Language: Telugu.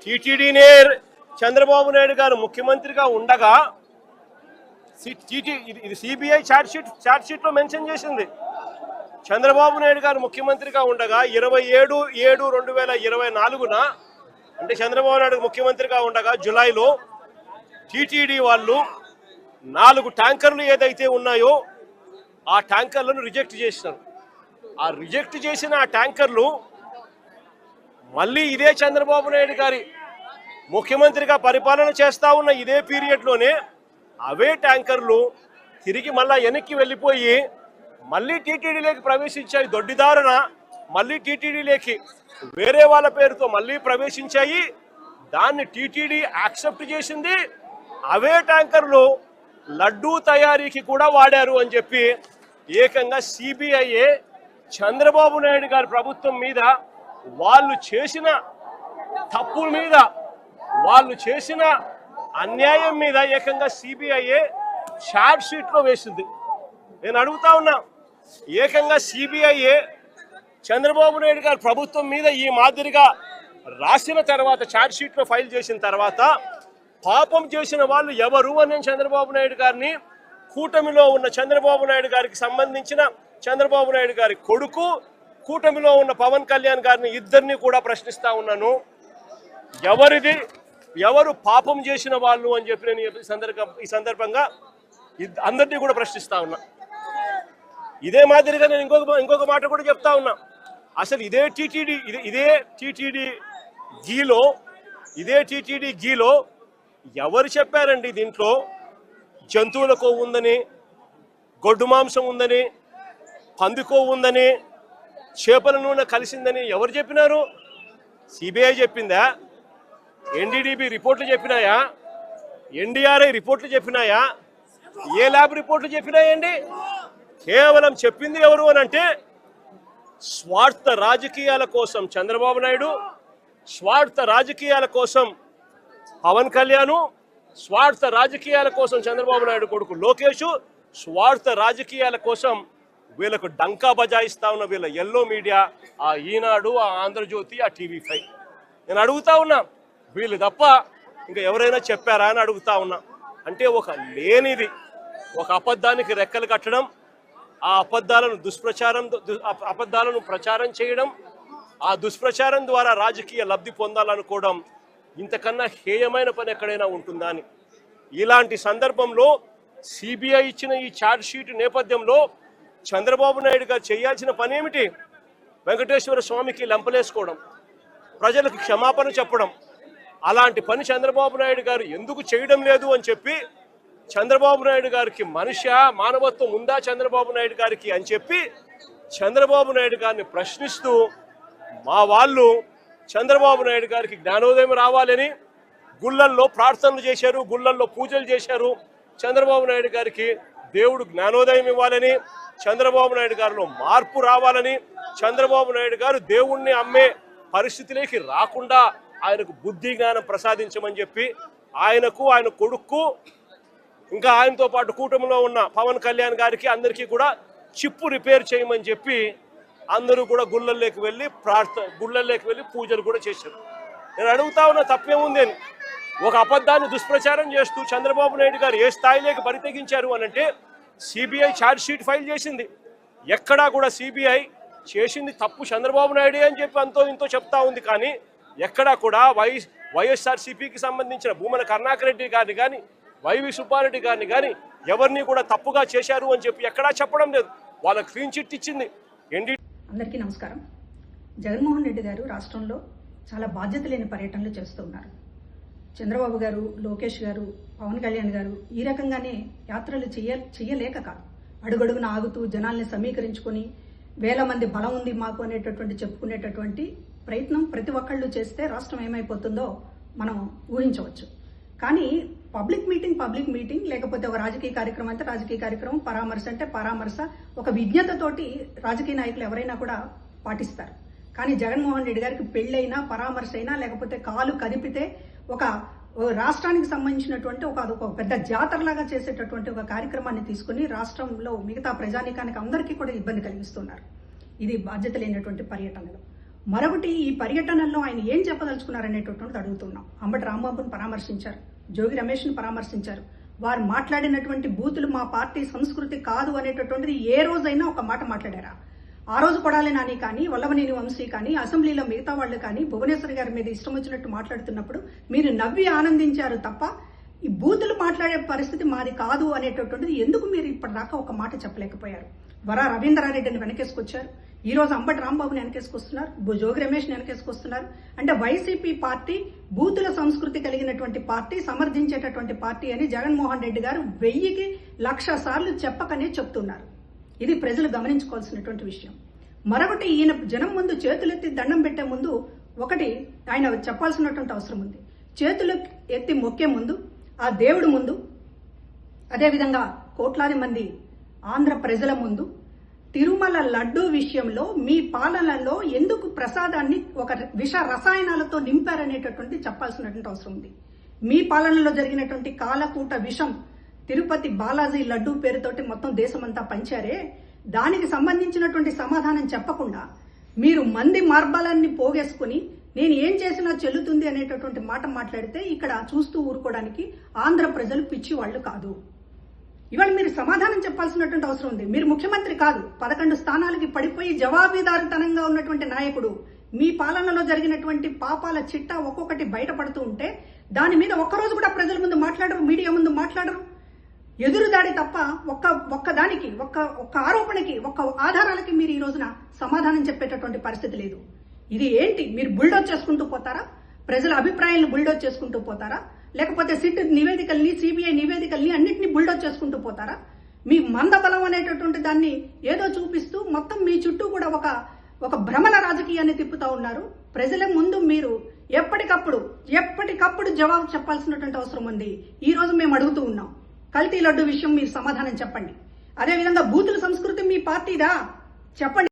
టీటీడీనే చంద్రబాబు నాయుడు గారు ముఖ్యమంత్రిగా ఉండగా ఇది సిబిఐ ఛార్జ్ షీట్లో మెన్షన్ చేసింది. చంద్రబాబు నాయుడు గారు ముఖ్యమంత్రిగా ఉండగా 27/7/2024 అంటే చంద్రబాబు నాయుడు ముఖ్యమంత్రిగా ఉండగా జూలైలో టీటీడీ వాళ్ళు 4 ట్యాంకర్లు ఏదైతే ఉన్నాయో ఆ ట్యాంకర్లను రిజెక్ట్ చేసినారు. ఆ రిజెక్ట్ చేసిన ఆ ట్యాంకర్లు మళ్ళీ ఇదే చంద్రబాబు నాయుడు గారి ముఖ్యమంత్రిగా పరిపాలన చేస్తా ఉన్న ఇదే పీరియడ్లోనే అవే ట్యాంకర్లు తిరిగి మళ్ళా వెనక్కి వెళ్ళిపోయి మళ్ళీ టీటీడీలోకి ప్రవేశించాయి. దొడ్డిదారున మళ్ళీ టీటీడీలోకి వేరే వాళ్ళ పేరుతో మళ్ళీ ప్రవేశించాయి. దాన్ని టీటీడీ యాక్సెప్ట్ చేసింది. అవే ట్యాంకర్లు లడ్డూ తయారీకి కూడా వాడారు అని చెప్పి ఏకంగా సిబిఐఏ చంద్రబాబు నాయుడు గారి ప్రభుత్వం మీద వాళ్ళు చేసిన తప్పుల మీద వాళ్ళు చేసిన అన్యాయం మీద ఏకంగా సిబిఐఏ ఛార్జ్ షీట్లో వేసింది. నేను అడుగుతా ఉన్నా, ఏకంగా సిబిఐఏ చంద్రబాబు నాయుడు గారి ప్రభుత్వం మీద ఈ మాదిరిగా రాసిన తర్వాత ఛార్జ్ షీట్లో ఫైల్ చేసిన తర్వాత పాపం చేసిన వాళ్ళు ఎవరు అని చంద్రబాబు నాయుడు గారిని, కూటమిలో ఉన్న చంద్రబాబు నాయుడు గారికి సంబంధించిన చంద్రబాబు నాయుడు గారి కొడుకు, కూటమిలో ఉన్న పవన్ కళ్యాణ్ గారిని ఇద్దరిని కూడా ప్రశ్నిస్తా ఉన్నాను. ఎవరు పాపం చేసిన వాళ్ళు అని చెప్పి నేను ఈ సందర్భంగా అందరినీ కూడా ప్రశ్నిస్తా ఉన్నా. ఇదే మాదిరిగా నేను ఇంకొక మాట కూడా చెప్తా ఉన్నా. అసలు ఇదే టీటీడీ గీలో ఎవరు చెప్పారండి దీంట్లో జంతువుల కొవ్వు ఉందని, గొడ్డు మాంసం ఉందని, పంది కొవ్వు ఉందని, చేపల నూనె కలిసిందని ఎవరు చెప్పినారు? సిబిఐ చెప్పిందా? ఎన్డీడీబీ రిపోర్ట్లు చెప్పినాయా? ఎన్డీఆర్ఐ రిపోర్ట్లు చెప్పినాయా? ఏ ల్యాబ్ రిపోర్ట్లు చెప్పినాయండి? కేవలం చెప్పింది ఎవరు అని అంటే స్వార్థ రాజకీయాల కోసం చంద్రబాబు నాయుడు, స్వార్థ రాజకీయాల కోసం పవన్ కళ్యాణ్, స్వార్థ రాజకీయాల కోసం చంద్రబాబు నాయుడు కొడుకు లోకేష్, స్వార్థ రాజకీయాల కోసం వీళ్ళకు డంకా బజాయిస్తా ఉన్న వీళ్ళ ఎల్లో మీడియా, ఆ ఈనాడు, ఆ ఆంధ్రజ్యోతి, ఆ టీవీ5. నేను అడుగుతా ఉన్నా, వీళ్ళు తప్ప ఇంకా ఎవరైనా చెప్పారా అని అడుగుతా ఉన్నా. అంటే ఒక లేనిది, ఒక అబద్ధానికి రెక్కలు కట్టడం, ఆ అబద్ధాలను ప్రచారం చేయడం, ఆ దుష్ప్రచారం ద్వారా రాజకీయ లబ్ధి పొందాలనుకోవడం ఇంతకన్నా హేయమైన పని ఎక్కడైనా ఉంటుందా అని. ఇలాంటి సందర్భంలో సిబిఐ ఇచ్చిన ఈ ఛార్జ్ షీట్ నేపథ్యంలో చంద్రబాబు నాయుడు గారు చేయాల్సిన పని ఏమిటి? వెంకటేశ్వర స్వామికి లెంపలేసుకోవడం, ప్రజలకు క్షమాపణ చెప్పడం. అలాంటి పని చంద్రబాబు నాయుడు గారు ఎందుకు చేయడం లేదు అని చెప్పి, చంద్రబాబు నాయుడు గారికి మానవత్వం ఉందా చంద్రబాబు నాయుడు గారికి అని చెప్పి చంద్రబాబు నాయుడు గారిని ప్రశ్నిస్తూ మా వాళ్ళు చంద్రబాబు నాయుడు గారికి జ్ఞానోదయం రావాలని గుళ్ళల్లో ప్రార్థనలు చేశారు, గుళ్ళల్లో పూజలు చేశారు. చంద్రబాబు నాయుడు గారికి దేవుడు జ్ఞానోదయం ఇవ్వాలని, చంద్రబాబు నాయుడు గారిలో మార్పు రావాలని, చంద్రబాబు నాయుడు గారు దేవుణ్ణి అమ్మే పరిస్థితిలోకి రాకుండా ఆయనకు బుద్ధి జ్ఞానం ప్రసాదించమని చెప్పి ఆయనకు, ఆయన కొడుకు, ఇంకా ఆయనతో పాటు కూటమిలో ఉన్న పవన్ కళ్యాణ్ గారికి అందరికీ కూడా చిప్పు రిపేర్ చేయమని చెప్పి అందరూ కూడా గుళ్ళల్లోకి వెళ్ళి పూజలు కూడా చేశారు. నేను అడుగుతా ఉన్న తప్పేముంది అని. ఒక అబద్ధాన్ని దుష్ప్రచారం చేస్తూ చంద్రబాబు నాయుడు గారు ఏ స్థాయిలోకి బరితెగించారు అని అంటే సిబిఐ ఛార్జ్ షీట్ ఫైల్ చేసింది. ఎక్కడా కూడా సిబిఐ చేసింది తప్పు చంద్రబాబు నాయుడే అని చెప్పి అంతో ఇంతో చెప్తా ఉంది. కానీ ఎక్కడా కూడా వైఎస్ఆర్సీపీకి సంబంధించిన భూమన కరుణాకర్ రెడ్డి గారిని కానీ, వైవి సుబ్బారెడ్డి గారిని కానీ ఎవరిని కూడా తప్పుగా చేశారు అని చెప్పి ఎక్కడా చెప్పడం లేదు. వాళ్ళ క్లీన్ చిట్ ఇచ్చింది. అందరికీ నమస్కారం. జగన్మోహన్ రెడ్డి గారు రాష్ట్రంలో చాలా బాధ్యత లేని పర్యటనలు చేస్తూ ఉన్నారు. చంద్రబాబు గారు, లోకేష్ గారు, పవన్ కళ్యాణ్ గారు ఈ రకంగానే యాత్రలు చేయలేక కాదు, అడుగడుగున ఆగుతూ జనాల్ని సమీకరించుకొని వేల మంది బలం ఉంది మాకు అనేటటువంటి చెప్పుకునేటటువంటి ప్రయత్నం ప్రతి ఒక్కళ్ళు చేస్తే రాష్ట్రం ఏమైపోతుందో మనం ఊహించవచ్చు. కానీ పబ్లిక్ మీటింగ్ లేకపోతే ఒక రాజకీయ కార్యక్రమం అంటే రాజకీయ కార్యక్రమం, పరామర్శ అంటే పరామర్శ, ఒక విజ్ఞతతోటి రాజకీయ నాయకులు ఎవరైనా కూడా పాటిస్తారు. కానీ జగన్మోహన్ రెడ్డి గారికి పెళ్ళైనా, పరామర్శ అయినా, లేకపోతే కాలు కదిపితే ఒక రాష్ట్రానికి సంబంధించినటువంటి ఒక పెద్ద జాతరలాగా చేసేటటువంటి ఒక కార్యక్రమాన్ని తీసుకుని రాష్ట్రంలో మిగతా ప్రజానీకానికి అందరికీ కూడా ఇబ్బంది కలిగిస్తున్నారు. ఇది బాధ్యత లేనటువంటి పర్యటనలు. మరొకటి ఈ పర్యటనలో ఆయన ఏం చెప్పదలుచుకున్నారనేటటువంటిది అడుగుతున్నాం. అంబటి రాంబాబును పరామర్శించారు, జోగి రమేష్ను పరామర్శించారు. వారు మాట్లాడినటువంటి బూతులు మా పార్టీ సంస్కృతి కాదు అనేటటువంటిది ఏ రోజైనా ఒక మాట మాట్లాడారా? ఆ రోజు కొడాలి నాని కానీ, వల్లభనేని వంశీ కానీ, అసెంబ్లీలో మిగతా వాళ్ళు కానీ భువనేశ్వర్ గారి మీద ఇష్టం వచ్చినట్టు మాట్లాడుతున్నప్పుడు మీరు నవ్వి ఆనందించారు తప్ప ఈ బూతులు మాట్లాడే పరిస్థితి మాది కాదు అనేటటువంటిది ఎందుకు మీరు ఇప్పటిదాకా ఒక మాట చెప్పలేకపోయారు? వరా రవీంద్రారెడ్డిని వెనకేసుకొచ్చారు, ఈ రోజు అంబటి రాంబాబుని వెనకేసుకొస్తున్నారు, జోగి రమేష్ని వెనకేసుకొస్తున్నారు. అంటే వైసీపీ పార్టీ బూతుల సంస్కృతి కలిగినటువంటి పార్టీ, సమర్థించేటటువంటి పార్టీ అని జగన్మోహన్ రెడ్డి గారు 1000కి 1,00,000 సార్లు చెప్పకనే చెప్తున్నారు. ఇది ప్రజలు గమనించుకోవాల్సినటువంటి విషయం. మరొకటి, ఈయన జనం ముందు చేతులెత్తి దండం పెట్టే ముందు ఒకటి ఆయన చెప్పాల్సినటువంటి అవసరం ఉంది. చేతులు ఎత్తి మొక్కే ముందు ఆ దేవుడి ముందు, అదేవిధంగా కోట్లాది మంది ఆంధ్ర ప్రజల ముందు తిరుమల లడ్డూ విషయంలో మీ పాలనలో ఎందుకు ప్రసాదాన్ని ఒక విష రసాయనాలతో నింపారనేటటువంటి చెప్పాల్సినటువంటి అవసరం ఉంది. మీ పాలనలో జరిగినటువంటి కాలకూట విషం తిరుపతి బాలాజీ లడ్డూ పేరుతోటి మొత్తం దేశమంతా పంచారే, దానికి సంబంధించినటువంటి సమాధానం చెప్పకుండా మీరు మంది మార్బలాన్ని పోగేసుకుని నేను ఏం చేసినా చెల్లుతుంది అనేటటువంటి మాట మాట్లాడితే ఇక్కడ చూస్తూ ఊరుకోవడానికి ఆంధ్ర ప్రజలు పిచ్చి వాళ్ళు కాదు. ఇవాళ మీరు సమాధానం చెప్పాల్సినటువంటి అవసరం ఉంది. మీరు ముఖ్యమంత్రి కాదు, 11 స్థానాలకి పడిపోయి జవాబుదారితనంగా ఉన్నటువంటి నాయకుడు. మీ పాలనలో జరిగినటువంటి పాపాల చిట్టా ఒక్కొక్కటి బయటపడుతూ ఉంటే దాని మీద ఒక్కరోజు కూడా ప్రజల ముందు మాట్లాడరు, మీడియా ముందు మాట్లాడరు. ఎదురుదాడి తప్ప ఒక్క ఆరోపణకి, ఒక్క ఆధారాలకి మీరు ఈ రోజున సమాధానం చెప్పేటటువంటి పరిస్థితి లేదు. ఇది ఏంటి? మీరు బుల్డోజ్ చేసుకుంటూ పోతారా? ప్రజల అభిప్రాయాలను బుల్డోజ్ చేసుకుంటూ పోతారా? లేకపోతే సిట్ నివేదికల్ని, సిబిఐ నివేదికల్ని అన్నింటినీ బుల్డోజ్ చేసుకుంటూ పోతారా? మీ మందబలం అనేటటువంటి దాన్ని ఏదో చూపిస్తూ మొత్తం మీ చుట్టూ కూడా ఒక భ్రమల రాజకీయాన్ని తిప్పుతా ఉన్నారు. ప్రజల ముందు మీరు ఎప్పటికప్పుడు జవాబు చెప్పాల్సినటువంటి అవసరం ఉంది. ఈ రోజు మేము అడుగుతూ ఉన్నాం, కల్తీ లడ్డు విషయం మీరు సమాధానం చెప్పండి. అదేవిధంగా బూతుల సంస్కృతి మీ పార్టీదా? చెప్పండి.